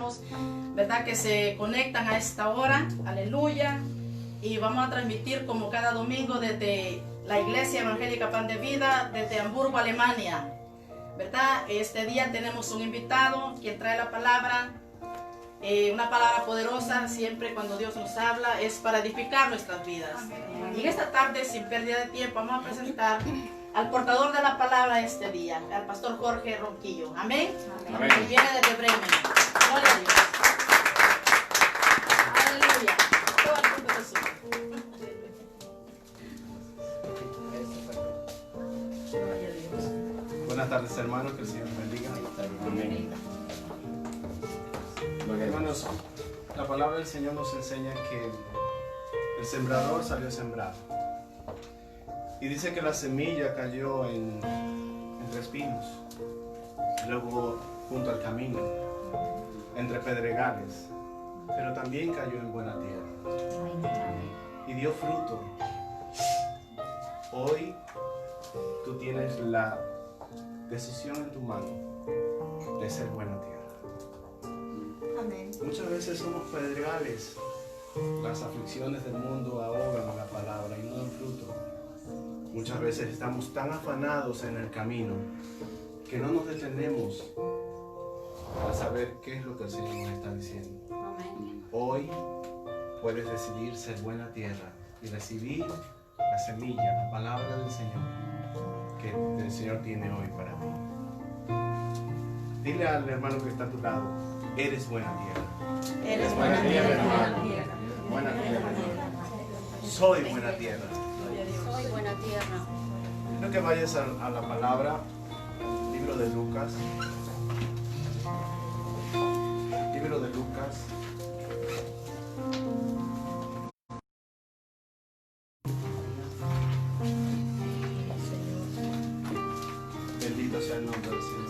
hermanos, ¿verdad?, que se conectan a esta hora. Aleluya. Y vamos a transmitir como cada domingo desde la Iglesia Evangélica Pan de Vida, desde Hamburgo, Alemania, ¿verdad? Este día tenemos un invitado quien trae la palabra, una palabra poderosa. Siempre cuando Dios nos habla es para edificar nuestras vidas. Y en esta tarde, sin pérdida de tiempo, vamos a presentar al portador de la palabra este día, al pastor Jorge Ronquillo. Amén. Amén. Y viene desde Bremen. Gloria a Dios. Aleluya. Todo el mundo Jesús. Gloria a Dios. Buenas tardes, hermanos, que el Señor bendiga. Amén. Hermanos, la palabra del Señor nos enseña que el sembrador salió a sembrar. Y dice que la semilla cayó entre espinos, luego junto al camino, entre pedregales, pero también cayó en buena tierra y dio fruto. Hoy tú tienes la decisión en tu mano de ser buena tierra. Amén. Muchas veces somos pedregales. Las aflicciones del mundo ahogan la palabra y no dan fruto. Muchas veces estamos tan afanados en el camino que no nos detenemos a saber qué es lo que el Señor nos está diciendo. Amén. Hoy puedes decidir ser buena tierra y recibir la semilla, la palabra del Señor que el Señor tiene hoy para ti. Dile al hermano que está a tu lado: eres buena tierra. Eres buena tierra, hermano. Buena tierra. Soy buena tierra. Soy buena tierra. Quiero que vayas a la palabra, libro de Lucas. Libro de Lucas. Bendito sea el nombre del Señor.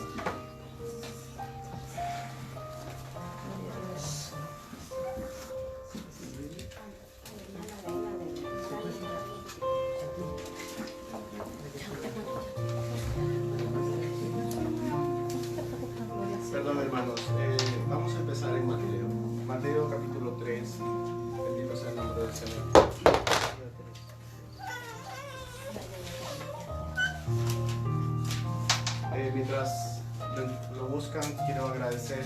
Perdón, hermanos, vamos a empezar en Mateo. Mateo capítulo 3. Bendito sea el nombre del Señor. Mientras lo buscan, quiero agradecer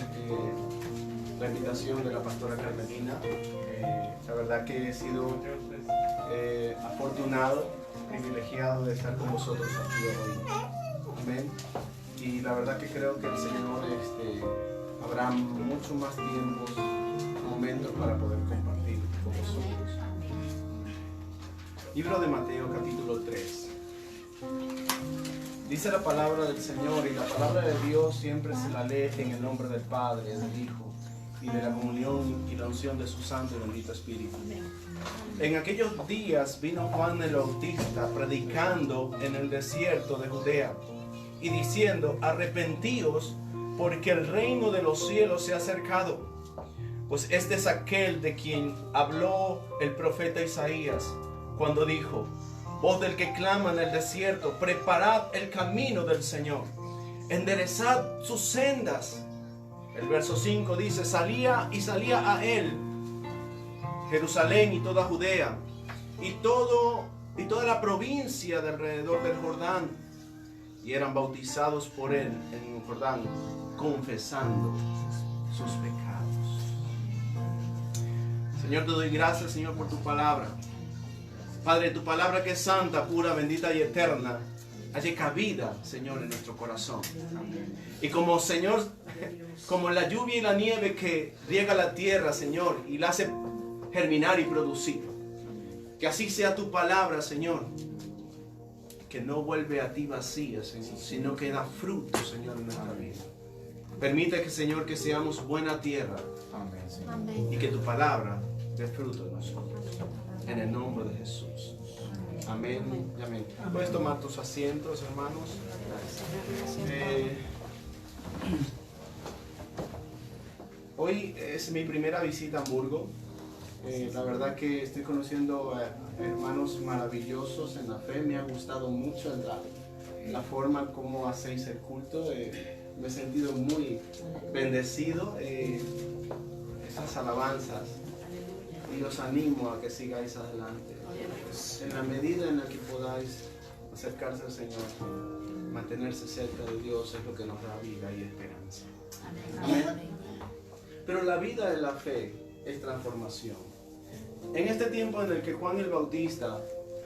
la invitación de la pastora Carmelina. La verdad que he sido afortunado, privilegiado de estar con vosotros aquí hoy. Amén. Y la verdad que creo que el Señor habrá mucho más tiempos, momentos para poder compartir con vosotros. Libro de Mateo capítulo 3. Dice la palabra del Señor, y la palabra de Dios siempre se la lee en el nombre del Padre, del Hijo y de la comunión y la unción de su Santo y bendito Espíritu. En aquellos días vino Juan el Bautista predicando en el desierto de Judea y diciendo: arrepentíos, porque el reino de los cielos se ha acercado. Pues este es aquel de quien habló el profeta Isaías cuando dijo: voz del que clama en el desierto, preparad el camino del Señor, enderezad sus sendas. El verso 5 dice: salía a él Jerusalén y toda Judea y toda la provincia de alrededor del Jordán, y eran bautizados por él en el Jordán, confesando sus pecados. Señor, te doy gracias, Señor, por tu palabra. Padre, tu palabra que es santa, pura, bendita y eterna, haya cabida, Señor, en nuestro corazón. Y como, Señor, como la lluvia y la nieve que riega la tierra, Señor, y la hace germinar y producir, que así sea tu palabra, Señor, que no vuelve a ti vacía, Señor, sino que da fruto, Señor, en nuestra vida. Permite que, Señor, que seamos buena tierra. Amén. Y que tu palabra dé fruto en nosotros. En el nombre de Jesús. Amén y amén. Puedes tomar tus asientos, hermanos. Hoy es mi primera visita a Hamburgo. La verdad que estoy conociendo a hermanos maravillosos en la fe. Me ha gustado mucho la forma como hacéis el culto. Me he sentido muy bendecido. las alabanzas y os animo a que sigáis adelante. En la medida en la que podáis acercarse al Señor, mantenerse cerca de Dios es lo que nos da vida y esperanza. Amén. Pero la vida de la fe es transformación. En este tiempo en el que Juan el Bautista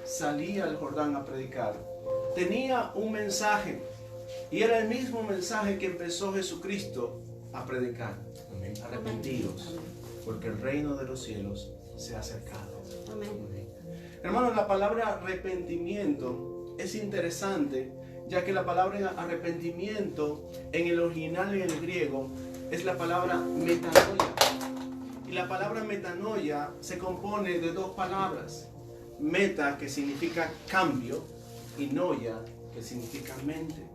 salía al Jordán a predicar, tenía un mensaje, y era el mismo mensaje que empezó Jesucristo a predicar. Arrepentíos, porque el reino de los cielos se ha acercado. Hermanos, la palabra arrepentimiento es interesante, ya que la palabra arrepentimiento en el original y en el griego es la palabra metanoia. Y la palabra metanoia se compone de dos palabras: meta, que significa cambio, y noia, que significa mente.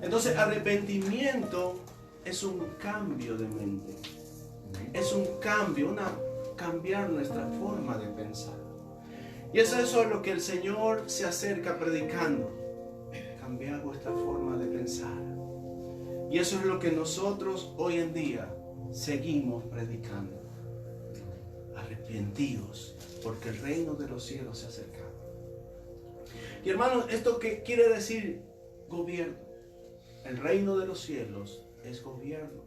Entonces, arrepentimiento es un cambio de mente. Es un cambio, cambiar nuestra forma de pensar. Y eso es lo que el Señor se acerca predicando. Cambiar vuestra forma de pensar. Y eso es lo que nosotros hoy en día seguimos predicando. Arrepentíos, porque el reino de los cielos se ha acercado. Y hermanos, ¿esto qué quiere decir? Gobierno. El reino de los cielos es gobierno.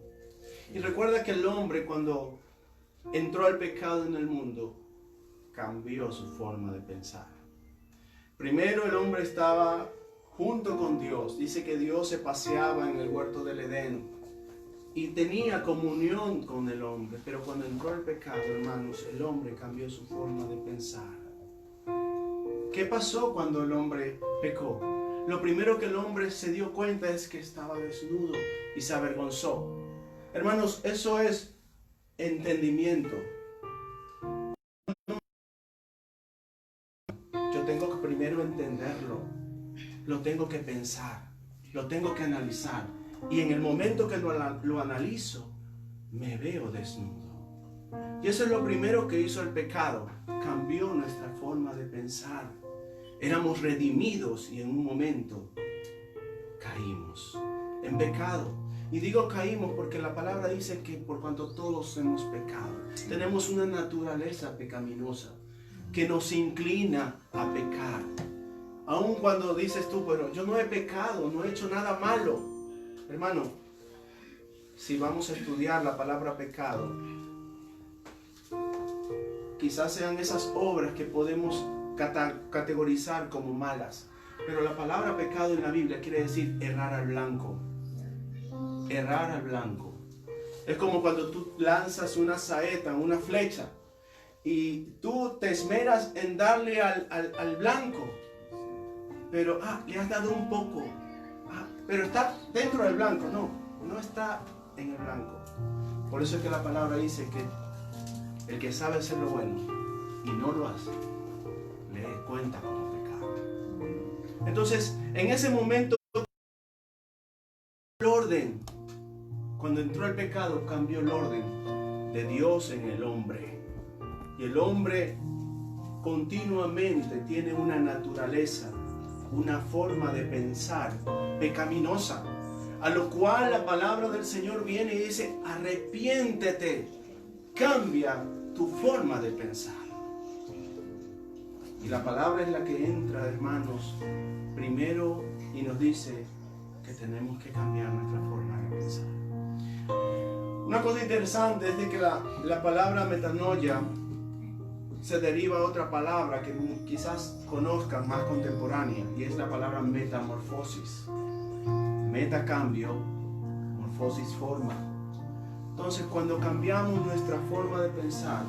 Y recuerda que el hombre, cuando entró al pecado en el mundo, cambió su forma de pensar. Primero el hombre estaba junto con Dios. Dice que Dios se paseaba en el huerto del Edén y tenía comunión con el hombre. Pero cuando entró el pecado, hermanos, el hombre cambió su forma de pensar. ¿Qué pasó cuando el hombre pecó? Lo primero que el hombre se dio cuenta es que estaba desnudo y se avergonzó. Hermanos, eso es entendimiento. Yo tengo que primero entenderlo, lo tengo que pensar, lo tengo que analizar. Y en el momento que lo analizo, me veo desnudo. Y eso es lo primero que hizo el pecado. Cambió nuestra forma de pensar. Éramos redimidos y en un momento caímos en pecado. Y digo caímos porque la palabra dice que por cuanto todos hemos pecado, tenemos una naturaleza pecaminosa que nos inclina a pecar. Aun cuando dices tú, pero yo no he pecado, no he hecho nada malo. Hermano, si vamos a estudiar la palabra pecado, quizás sean esas obras que podemos categorizar como malas. Pero la palabra pecado en la Biblia quiere decir errar al blanco. Errar al blanco. Es como cuando tú lanzas una saeta, una flecha, y tú te esmeras en darle al blanco, pero le has dado un poco, pero está dentro del blanco. No está en el blanco. Por eso es que la palabra dice que el que sabe hacer lo bueno y no lo hace, le cuenta como pecado. Entonces, en ese momento, el orden, cuando entró el pecado, cambió el orden de Dios en el hombre. Y el hombre continuamente tiene una naturaleza, una forma de pensar pecaminosa, a lo cual la palabra del Señor viene y dice: arrepiéntete, cambia tu forma de pensar. Y la palabra es la que entra, hermanos, primero y nos dice que tenemos que cambiar nuestra forma de pensar. Una cosa interesante es de que la palabra metanoia se deriva a otra palabra que quizás conozcan, más contemporánea, y es la palabra metamorfosis. Meta, cambio, morfosis, forma. Entonces, cuando cambiamos nuestra forma de pensar,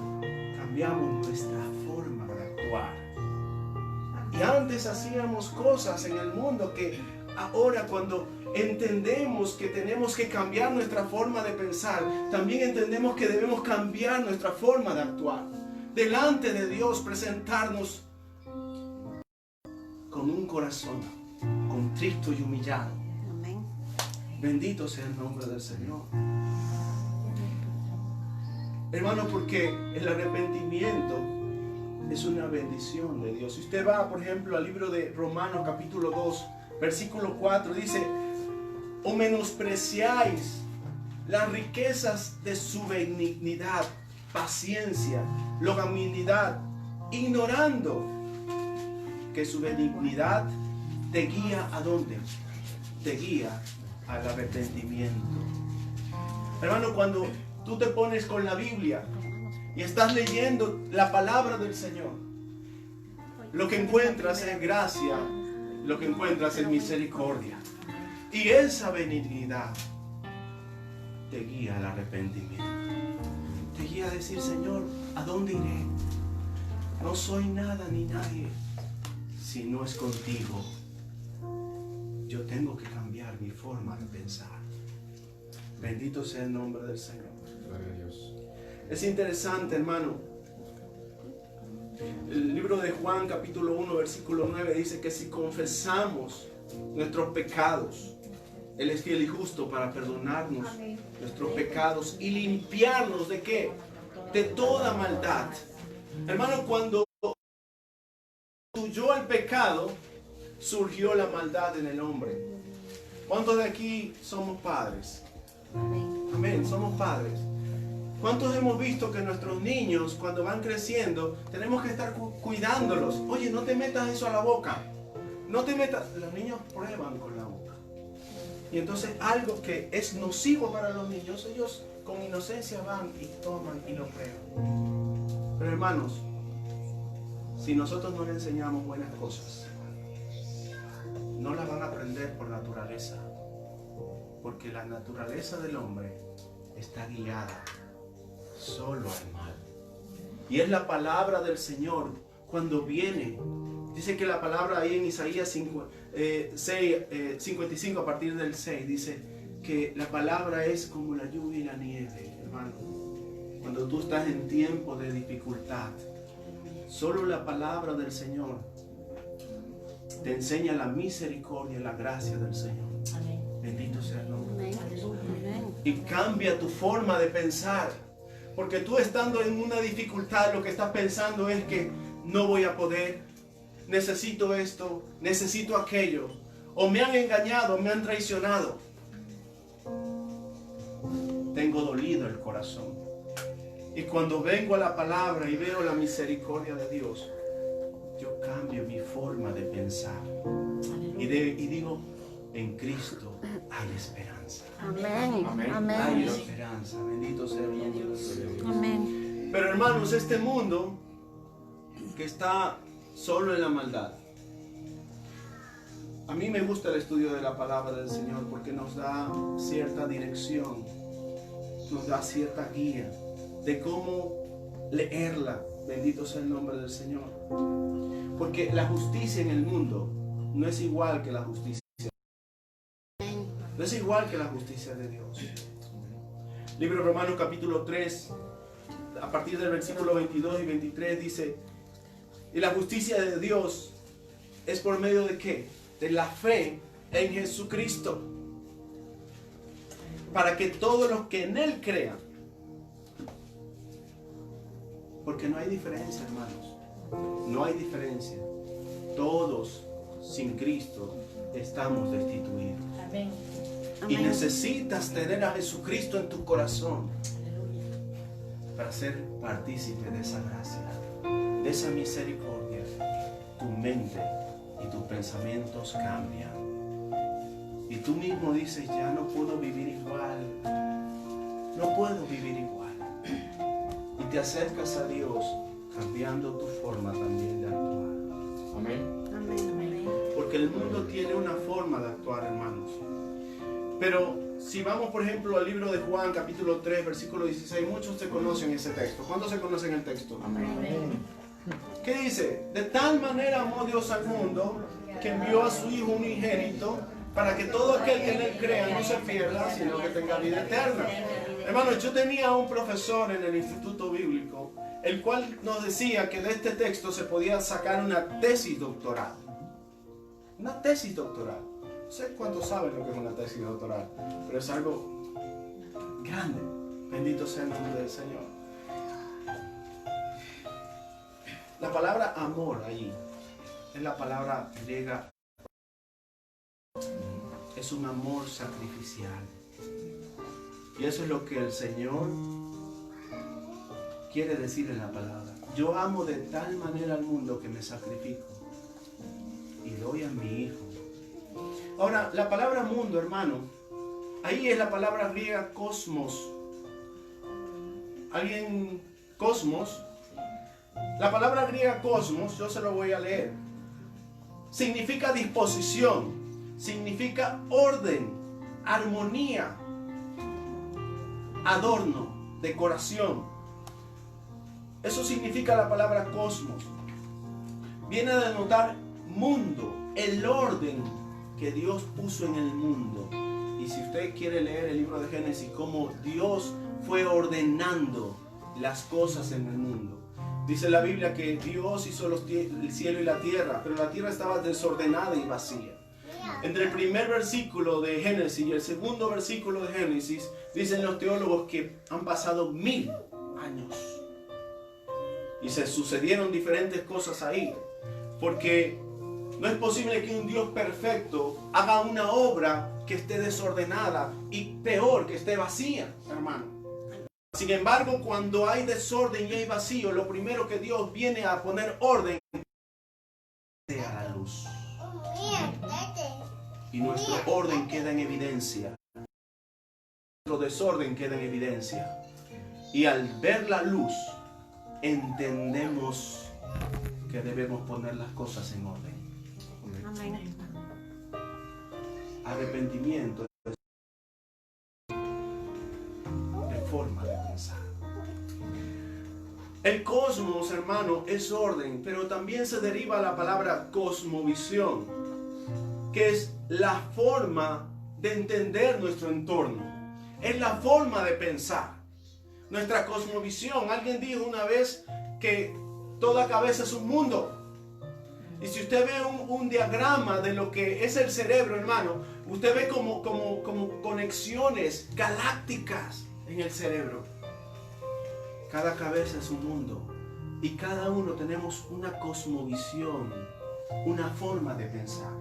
cambiamos nuestra forma de actuar. Y antes hacíamos cosas en el mundo que ahora, cuando entendemos que tenemos que cambiar nuestra forma de pensar, también entendemos que debemos cambiar nuestra forma de actuar. Delante de Dios, presentarnos con un corazón contrito y humillado. Amén. Bendito sea el nombre del Señor. Hermano, porque el arrepentimiento es una bendición de Dios. Si usted va, por ejemplo, al libro de Romanos capítulo 2, versículo 4, dice: o menospreciáis las riquezas de su benignidad, paciencia, longanimidad, ignorando que su benignidad te guía ¿a dónde? Te guía al arrepentimiento. Hermano, cuando tú te pones con la Biblia y estás leyendo la palabra del Señor, lo que encuentras es gracia, lo que encuentras es misericordia. Y esa benignidad te guía al arrepentimiento. Te guía a decir, Señor, ¿a dónde iré? No soy nada ni nadie si no es contigo. Yo tengo que cambiar mi forma de pensar. Bendito sea el nombre del Señor. Gloria a Dios. Es interesante, hermano. El libro de Juan, capítulo 1, versículo 9, dice que si confesamos nuestros pecados, Él es fiel y justo para perdonarnos nuestros pecados y limpiarnos ¿de qué? De toda maldad. Hermano, cuando huyó el pecado, surgió la maldad en el hombre. ¿Cuántos de aquí somos padres? Amén, somos padres. ¿Cuántos hemos visto que nuestros niños cuando van creciendo tenemos que estar cuidándolos? Oye, no te metas eso a la boca. No te metas. Los niños prueban con la boca. Y entonces algo que es nocivo para los niños, ellos con inocencia van y toman y lo prueban. Pero hermanos, si nosotros no le enseñamos buenas cosas, no las van a aprender por naturaleza. Porque la naturaleza del hombre está guiada solo al mal. Y es la palabra del Señor cuando viene. Dice que la palabra ahí en Isaías 55 a partir del 6 dice que la palabra es como la lluvia y la nieve, hermano. Cuando tú estás en tiempo de dificultad, solo la palabra del Señor te enseña la misericordia y la gracia del Señor. Amén. Bendito sea el nombre. Amén. Y cambia tu forma de pensar. Porque tú estando en una dificultad, lo que estás pensando es que no voy a poder, necesito esto, necesito aquello, o me han engañado, me han traicionado. Tengo dolido el corazón. Y cuando vengo a la palabra y veo la misericordia de Dios, yo cambio mi forma de pensar. Y digo, en Cristo hay esperanza. Amén. Amén. Hay Amén. esperanza. Bendito sea el nombre del Señor. Amén. Pero hermanos, este mundo que está solo en la maldad. A mí me gusta el estudio de la palabra del Señor porque nos da cierta dirección, nos da cierta guía de cómo leerla. Bendito sea el nombre del Señor. Porque la justicia en el mundo no es igual que la justicia. No es igual que la justicia de Dios. Libro de Romanos capítulo 3, a partir del versículo 22 y 23 dice, y la justicia de Dios es por medio de ¿qué? De la fe en Jesucristo. Para que todos los que en Él crean. Porque no hay diferencia, hermanos. No hay diferencia. Todos sin Cristo estamos destituidos. Amén. Y necesitas tener a Jesucristo en tu corazón para ser partícipe de esa gracia, de esa misericordia. Tu mente y tus pensamientos cambian. Y tú mismo dices, ya no puedo vivir igual. No puedo vivir igual. Y te acercas a Dios cambiando tu forma también de actuar. Amén. Amén. Porque el mundo tiene una forma de actuar, hermanos. Pero si vamos, por ejemplo, al libro de Juan, capítulo 3, versículo 16, muchos se conocen ese texto. ¿Cuántos se conocen el texto? Amén. ¿Qué dice? De tal manera amó Dios al mundo que envió a su Hijo unigénito para que todo aquel que en Él crea no se pierda, sino que tenga vida eterna. Hermanos, yo tenía un profesor en el Instituto Bíblico, el cual nos decía que de este texto se podía sacar una tesis doctoral. Una tesis doctoral. No sé cuántos saben lo que es una tesis doctoral, pero es algo grande. Bendito sea el nombre del Señor. La palabra amor allí es la palabra griega. Es un amor sacrificial. Y eso es lo que el Señor quiere decir en la palabra. Yo amo de tal manera al mundo que me sacrifico y doy a mi hijo. Ahora, la palabra mundo, hermano, ahí es la palabra griega cosmos. ¿Alguien? Cosmos. La palabra griega cosmos, yo se lo voy a leer. Significa disposición, significa orden, armonía, adorno, decoración. Eso significa la palabra cosmos. Viene a denotar mundo, el orden que Dios puso en el mundo. Y si usted quiere leer el libro de Génesis, cómo Dios fue ordenando las cosas en el mundo. Dice la Biblia que Dios hizo el cielo y la tierra, pero la tierra estaba desordenada y vacía. Entre el primer versículo de Génesis y el segundo versículo de Génesis, dicen los teólogos que han pasado 1000 años. Y se sucedieron diferentes cosas ahí. Porque no es posible que un Dios perfecto haga una obra que esté desordenada y peor, que esté vacía, hermano. Sin embargo, cuando hay desorden y hay vacío, lo primero que Dios viene a poner orden es a la luz. Y nuestro orden queda en evidencia. Nuestro desorden queda en evidencia. Y al ver la luz, entendemos que debemos poner las cosas en orden. Amén. Arrepentimiento de forma de pensar. El cosmos, hermano, es orden, pero también se deriva la palabra cosmovisión, que es la forma de entender nuestro entorno. Es la forma de pensar. Nuestra cosmovisión. Alguien dijo una vez que toda cabeza es un mundo. Y si usted ve un diagrama de lo que es el cerebro, hermano, usted ve como conexiones galácticas en el cerebro. Cada cabeza es un mundo. Y cada uno tenemos una cosmovisión, una forma de pensar.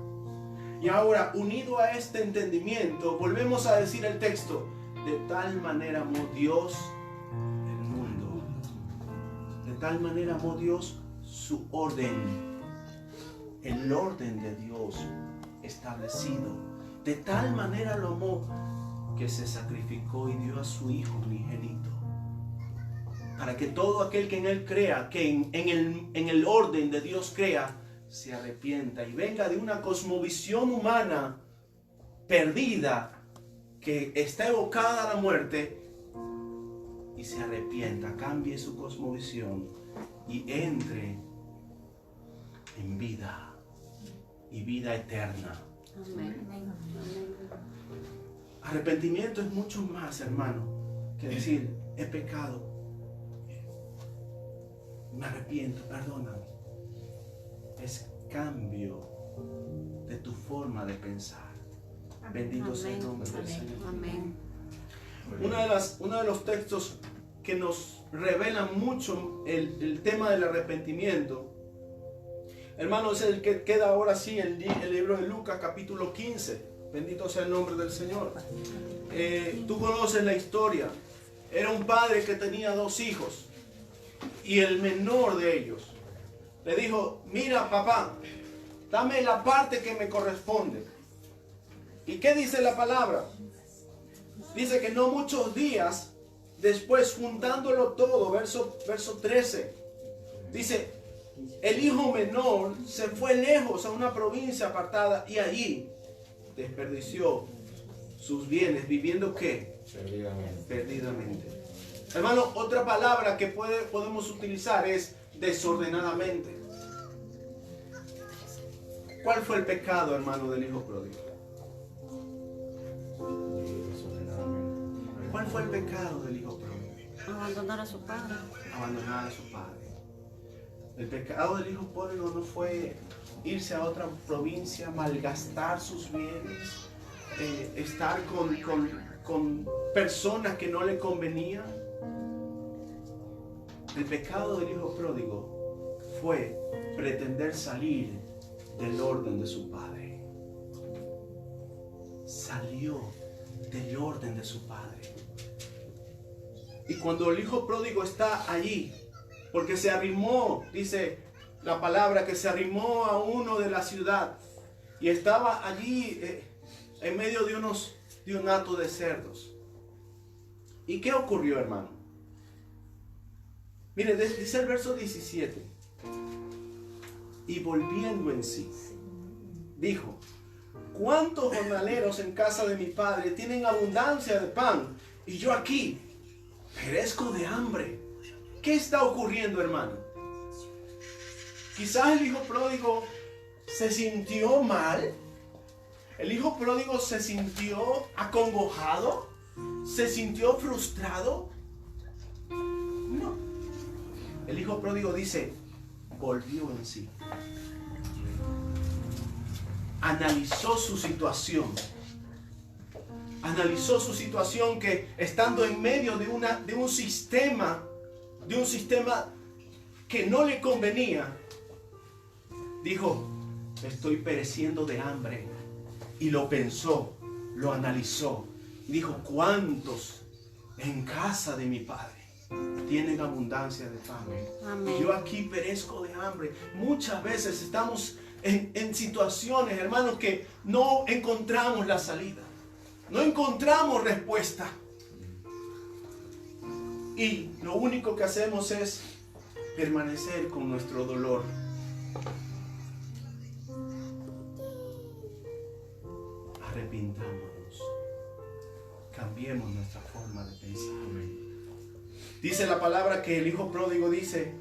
Y ahora, unido a este entendimiento, volvemos a decir el texto: de tal manera amó Dios el mundo. De tal manera amó Dios su orden. El orden de Dios establecido. De tal manera lo amó que se sacrificó y dio a su Hijo unigénito. Para que todo aquel que en Él crea, que en el orden de Dios crea, se arrepienta y venga de una cosmovisión humana perdida, que está evocada a la muerte, y se arrepienta, cambie su cosmovisión y entre en vida y vida eterna. Amén. Arrepentimiento es mucho más, hermano, que decir: he pecado, me arrepiento, perdóname. Es cambio de tu forma de pensar. Bendito sea el nombre del Señor. Amén. Uno de los textos que nos revela mucho el tema del arrepentimiento, hermanos, es el que queda ahora sí el libro de Lucas, capítulo 15. Bendito sea el nombre del Señor. Tú conoces la historia. Era un padre que tenía 2 hijos. Y el menor de ellos le dijo: mira, papá, dame la parte que me corresponde. ¿Y qué dice la palabra? Dice que no muchos días después, juntándolo todo, verso 13, dice: el hijo menor se fue lejos a una provincia apartada y allí desperdició sus bienes, viviendo ¿qué? Perdidamente. Hermano, otra palabra que podemos utilizar es desordenadamente. ¿Cuál fue el pecado, hermano, del hijo pródigo? ¿Cuál fue el pecado del hijo pródigo? Abandonar a su padre. Abandonar a su padre. El pecado del hijo pródigo no fue irse a otra provincia, malgastar sus bienes, estar con personas que no le convenían. El pecado del hijo pródigo fue pretender salir del orden de su padre. Salió del orden de su padre. Y cuando el hijo pródigo está allí, porque se arrimó, dice la palabra, que se arrimó a uno de la ciudad y estaba allí en medio de un hato de cerdos. ¿Y qué ocurrió, hermano? Mire, dice el verso 17. Y volviendo en sí, dijo: ¿cuántos jornaleros en casa de mi padre tienen abundancia de pan y yo aquí perezco de hambre? ¿Qué está ocurriendo, hermano? Quizás el hijo pródigo se sintió mal. El hijo pródigo se sintió acongojado. ¿Se sintió frustrado? No. El hijo pródigo dice: volvió en sí. Analizó su situación. Analizó su situación, que estando en medio de un sistema que no le convenía, dijo: estoy pereciendo de hambre. Y lo pensó, lo analizó. Y dijo: ¿cuántos en casa de mi padre tienen abundancia de pan? Amén. Yo aquí perezco de hambre. Muchas veces estamos en situaciones, hermanos, que no encontramos la salida. No encontramos respuesta. Y lo único que hacemos es permanecer con nuestro dolor. Arrepintámonos. Cambiemos nuestra forma de pensar. Dice la palabra que el hijo pródigo dice: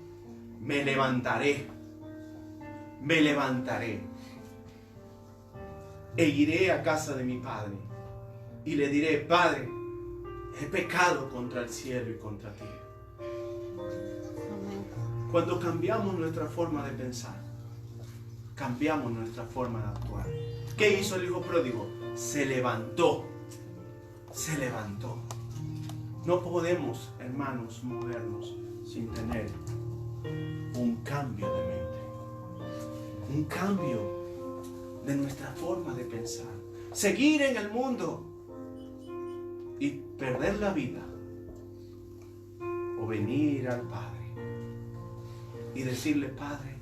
me levantaré e iré a casa de mi padre y le diré: Padre, he pecado contra el cielo y contra ti. Amén. Cuando cambiamos nuestra forma de pensar, cambiamos nuestra forma de actuar. ¿Qué hizo el hijo pródigo? Se levantó. Se levantó. No podemos, hermanos, movernos sin tener un cambio de mente. Un cambio de nuestra forma de pensar. Seguir en el mundo y perder la vida, o venir al Padre y decirle: Padre,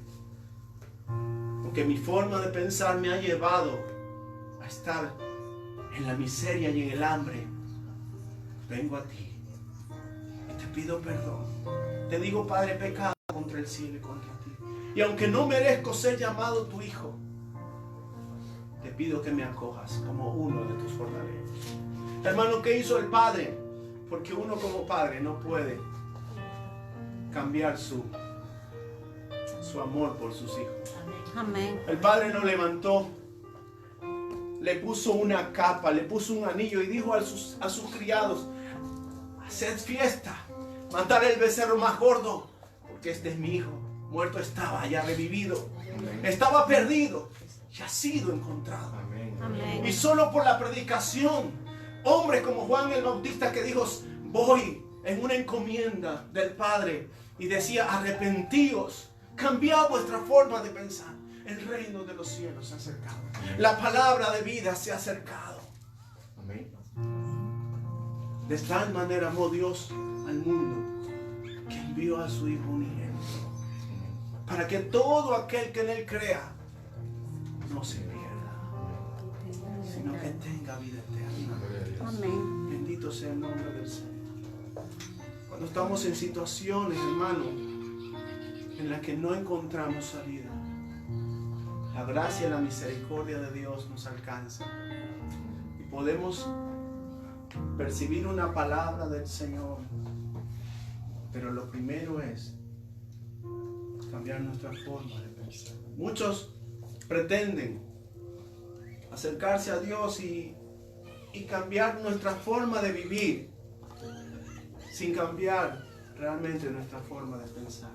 aunque mi forma de pensar me ha llevado a estar en la miseria y en el hambre, vengo a ti y te pido perdón. Te digo: Padre, he pecado contra el cielo y contra ti, y aunque no merezco ser llamado tu hijo, te pido que me acojas como uno de tus jornaleros. Hermano, ¿qué hizo el padre? Porque uno como padre no puede cambiar su amor por sus hijos. Amén. El padre lo levantó, le puso una capa, le puso un anillo y dijo a sus criados: haced fiesta, matad el becerro más gordo, porque este es mi hijo. Muerto estaba, ya revivido. Estaba perdido, y ha sido encontrado. Amén. Y solo por la predicación, hombres como Juan el Bautista, que dijo: voy en una encomienda del Padre, y decía: arrepentíos, cambiad vuestra forma de pensar. El reino de los cielos se ha acercado. La palabra de vida se ha acercado. Amén. De tal manera amó Dios al mundo, que envió a su Hijo unigénito, para que todo aquel que en Él crea no se pierda, sino que tenga vida eterna. Amén. Bendito sea el nombre del Señor. Cuando estamos en situaciones, hermano, en las que no encontramos salida, la gracia y la misericordia de Dios nos alcanza y podemos percibir una palabra del Señor. Pero lo primero es cambiar nuestra forma de pensar. Muchos pretenden acercarse a Dios y cambiar nuestra forma de vivir sin cambiar realmente nuestra forma de pensar.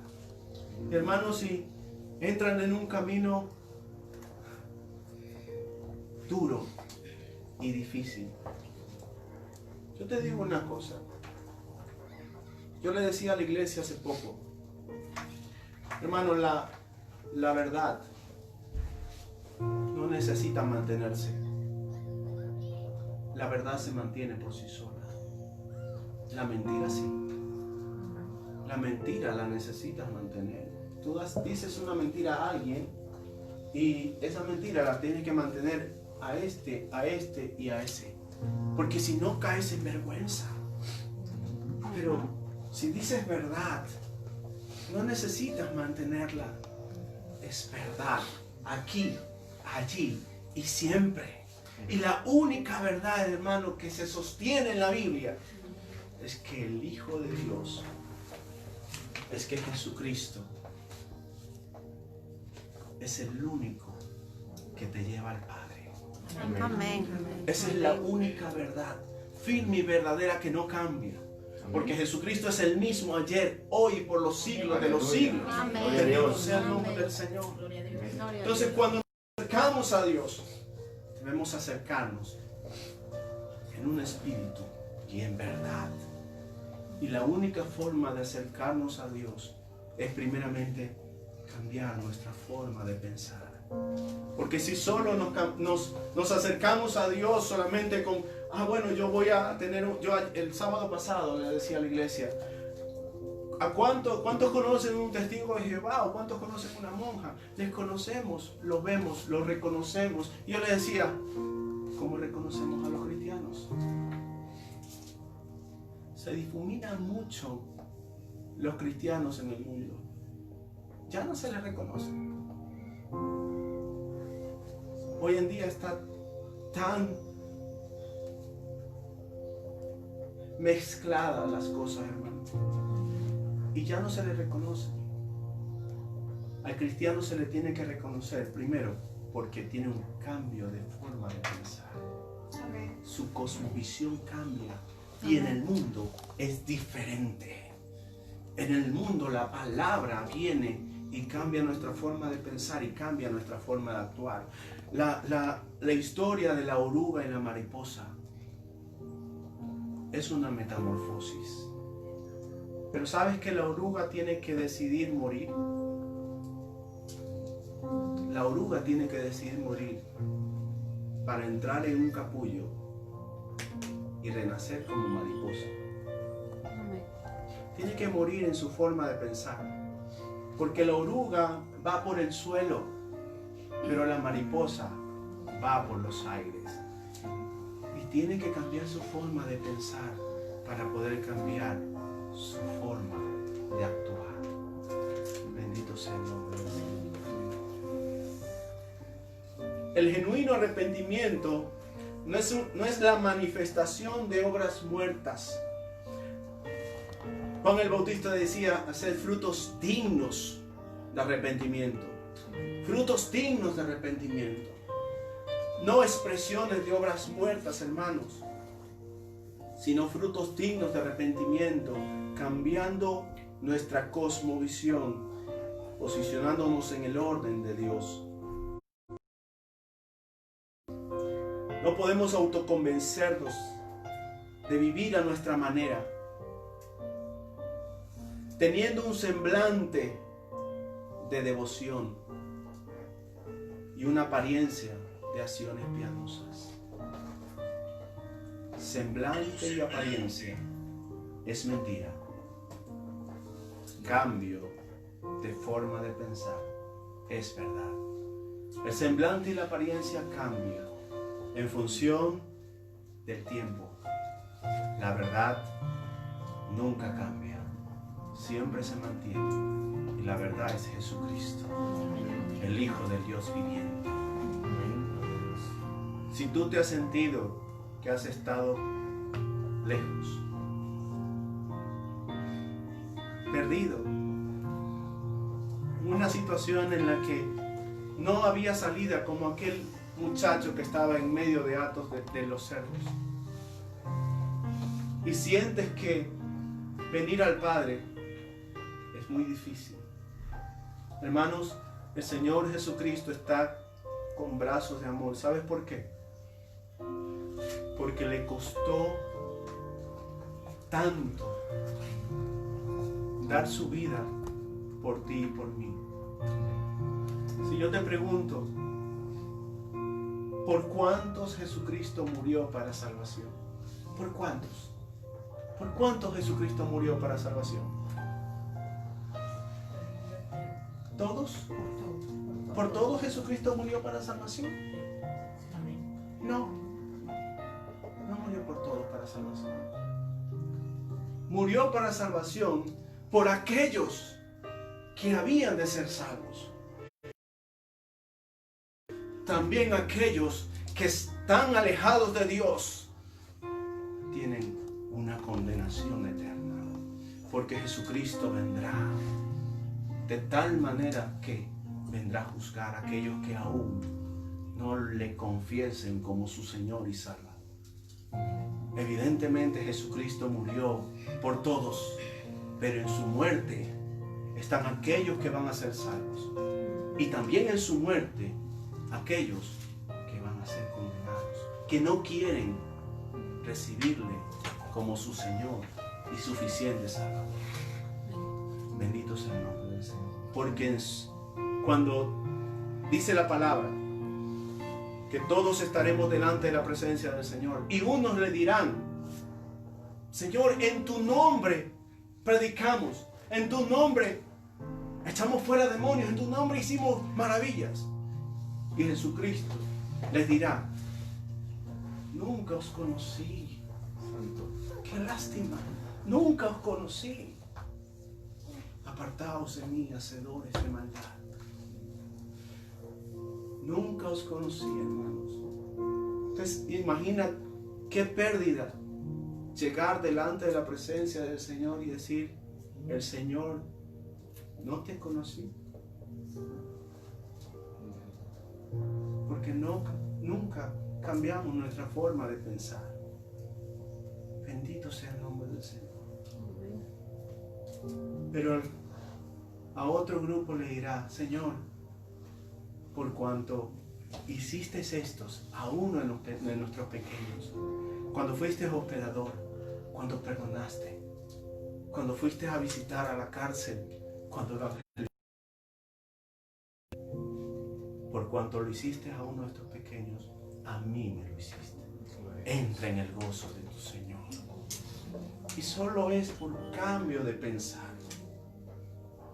Y hermanos, si entran en un camino duro y difícil, yo te digo una cosa. Yo le decía a la iglesia hace poco: hermano, la verdad no necesita mantenerse. La verdad se mantiene por sí sola. La mentira sí. la mentira la necesitas mantener. Tú dices una mentira a alguien y esa mentira la tienes que mantener a este y a ese. Porque si no caes en vergüenza. Pero si dices verdad, no necesitas mantenerla. Es verdad, aquí, allí y siempre. Y la única verdad, hermano, que se sostiene en la Biblia es que el Hijo de Dios, es que Jesucristo es el único que te lleva al Padre. Amén. Esa es la única verdad, firme y verdadera, que no cambia. Porque Jesucristo es el mismo ayer, hoy y por los siglos de los siglos. Amén. Bendito sea el nombre del Señor. Entonces, cuando nos acercamos a Dios, debemos acercarnos en un espíritu y en verdad. Y la única forma de acercarnos a Dios es primeramente cambiar nuestra forma de pensar. Porque si solo nos acercamos a Dios solamente con, bueno, yo voy a tener, yo el sábado pasado le decía a la iglesia, ¿cuántos conocen un testigo de Jehová o cuántos conocen una monja? Les conocemos, los vemos, los reconocemos. Y yo le decía, ¿cómo reconocemos a los cristianos? Se difuminan mucho los cristianos en el mundo. Ya no se les reconoce. Hoy en día está tan mezcladas las cosas, hermano. Y ya no se les reconoce. Al cristiano se le tiene que reconocer primero porque tiene un cambio de forma de pensar. Su cosmovisión cambia. Y en el mundo es diferente. En el mundo la palabra viene y cambia nuestra forma de pensar y cambia nuestra forma de actuar. La historia de la oruga y la mariposa es una metamorfosis. Pero ¿sabes que la oruga tiene que decidir morir? La oruga tiene que decidir morir para entrar en un capullo y renacer como mariposa. Tiene que morir en su forma de pensar. Porque la oruga va por el suelo, pero la mariposa va por los aires. Y tiene que cambiar su forma de pensar para poder cambiar su forma de actuar. Bendito sea el nombre del Señor. El genuino arrepentimiento no es la manifestación de obras muertas. Juan el Bautista decía hacer frutos dignos de arrepentimiento. Frutos dignos de arrepentimiento. No expresiones de obras muertas, hermanos, sino frutos dignos de arrepentimiento, cambiando nuestra cosmovisión, posicionándonos en el orden de Dios. No podemos autoconvencernos de vivir a nuestra manera, teniendo un semblante de devoción y una apariencia de acciones piadosas. Semblante y apariencia es mentira. Cambio de forma de pensar es verdad. El semblante y la apariencia cambian en función del tiempo. La verdad nunca cambia, siempre se mantiene, y la verdad es Jesucristo, el Hijo del Dios viviente. Si tú te has sentido que has estado lejos, perdido, una situación en la que no había salida, como aquel muchacho que estaba en medio de hatos de los cerdos, y sientes que venir al Padre es muy difícil, hermanos, el Señor Jesucristo está con brazos de amor. ¿Sabes por qué? Porque le costó tanto dar su vida por ti y por mí. Si yo te pregunto, ¿por cuántos Jesucristo murió para salvación? ¿Por cuántos? ¿Por cuántos Jesucristo murió para salvación? ¿Todos? ¿Por todos Jesucristo murió para salvación? No. No murió por todos para salvación. Murió para salvación por aquellos que habían de ser salvos. También aquellos que están alejados de Dios tienen una condenación eterna, porque Jesucristo vendrá de tal manera que vendrá a juzgar a aquellos que aún no le confiesen como su Señor y Salvador. Evidentemente Jesucristo murió por todos, pero en su muerte están aquellos que van a ser salvos, y también en su muerte aquellos que van a ser condenados, que no quieren recibirle como su Señor y suficiente Salvador. Bendito sea el nombre del Señor. Porque cuando dice la palabra que todos estaremos delante de la presencia del Señor, y unos le dirán: Señor, en tu nombre predicamos, en tu nombre echamos fuera demonios, en tu nombre hicimos maravillas. Y Jesucristo les dirá: nunca os conocí. Santo, qué lástima, nunca os conocí. Apartaos de mí, hacedores de maldad. Nunca os conocí, hermanos. Entonces, imagina qué pérdida llegar delante de la presencia del Señor y decir: el Señor, no te conocí. Porque nunca cambiamos nuestra forma de pensar. Bendito sea el nombre del Señor. Pero a otro grupo le dirá: Señor, por cuanto hiciste estos a uno de nuestros pequeños, cuando fuiste hospedador, cuando perdonaste, cuando fuiste a visitar a la cárcel, por cuanto lo hiciste a uno de estos pequeños, a mí me lo hiciste. Entra en el gozo de tu Señor. Y solo es por cambio de pensar,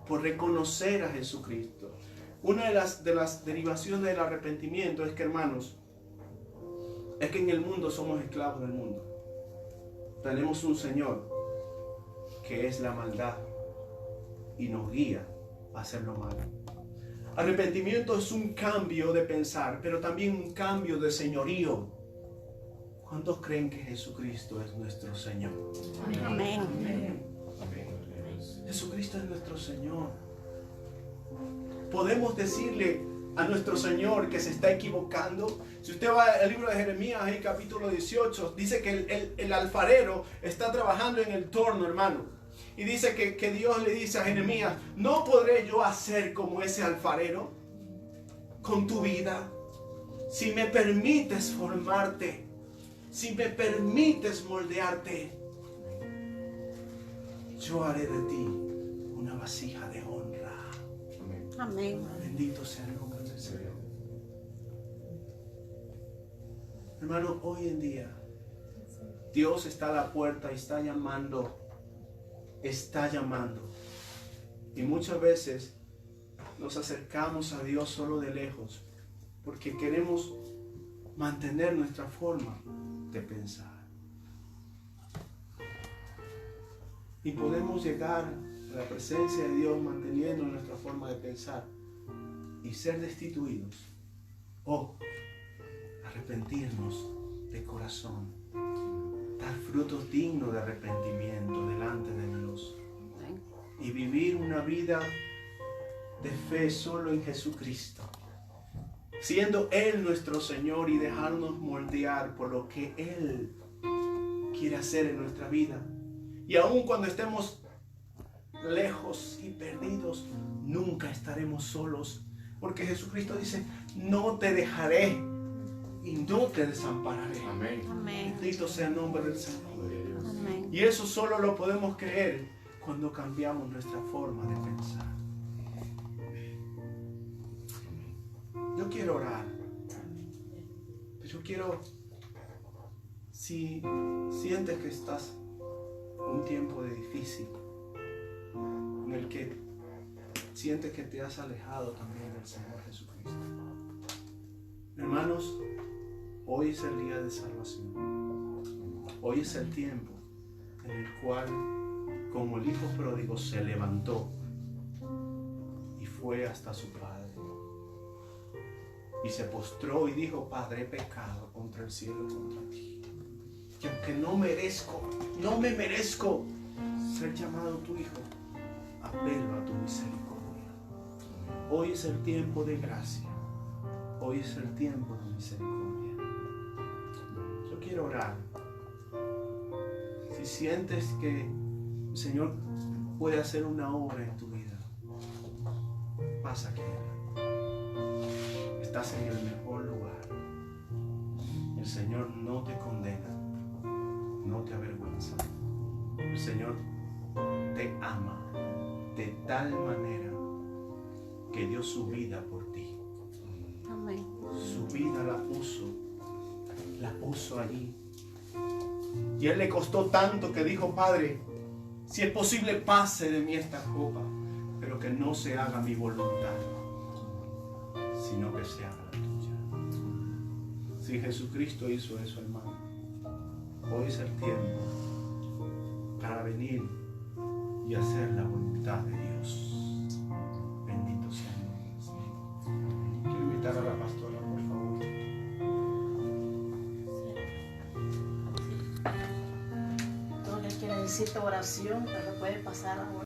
por reconocer a Jesucristo. Una de las derivaciones del arrepentimiento es que, hermanos, es que en el mundo somos esclavos del mundo. Tenemos un Señor que es la maldad y nos guía a hacer lo malo. Arrepentimiento es un cambio de pensar, pero también un cambio de señorío. ¿Cuántos creen que Jesucristo es nuestro Señor? Amén. Amén. Jesucristo es nuestro Señor. Podemos decirle a nuestro Señor que se está equivocando. Si usted va al libro de Jeremías, ahí capítulo 18, dice que el alfarero está trabajando en el torno, hermano. Y dice que Dios le dice a Jeremías: ¿no podré yo hacer como ese alfarero con tu vida? Si me permites formarte, si me permites moldearte, yo haré de ti una vasija de honra. Amén. Bendito sea el nombre del Señor. Hermano, hoy en día Dios está a la puerta y está llamando. Está llamando. Y muchas veces nos acercamos a Dios solo de lejos porque queremos mantener nuestra forma de pensar. Y podemos llegar a la presencia de Dios manteniendo nuestra forma de pensar y ser destituidos o arrepentirnos de corazón, dar frutos dignos de arrepentimiento delante de Dios y vivir una vida de fe solo en Jesucristo, siendo Él nuestro Señor, y dejarnos moldear por lo que Él quiere hacer en nuestra vida. Y aun cuando estemos lejos y perdidos, nunca estaremos solos, porque Jesucristo dice: no te dejaré y no te desampararé. Amén. Amén. Bendito sea el nombre del Señor. Amén. Y eso solo lo podemos creer cuando cambiamos nuestra forma de pensar. Yo quiero orar. Yo quiero, si sientes que estás en un tiempo de difícil, en el que sientes que te has alejado también del Señor Jesucristo. Hermanos, hoy es el día de salvación. Hoy es el tiempo en el cual, como el hijo pródigo, se levantó y fue hasta su padre. Y se postró y dijo: Padre, he pecado contra el cielo y contra ti. Que aunque no me merezco ser llamado tu hijo, apelo a tu misericordia. Hoy es el tiempo de gracia. Hoy es el tiempo de misericordia. Yo quiero orar. Si sientes que el Señor puede hacer una obra en tu vida, pasa aquí. Estás en el mejor lugar. El Señor no te condena, no te avergüenza. El Señor te ama de tal manera que dio su vida por ti. Amén. Su vida la puso allí. Y Él le costó tanto que dijo: Padre, si es posible, pase de mí esta copa, pero que no se haga mi voluntad, sino que se haga la tuya. Si Jesucristo hizo eso, hermano, hoy es el tiempo para venir y hacer la voluntad de Dios. Bendito sea Dios. Quiero invitar a la pastora, por favor. Todo el que necesita oración, pero puede pasar ahora.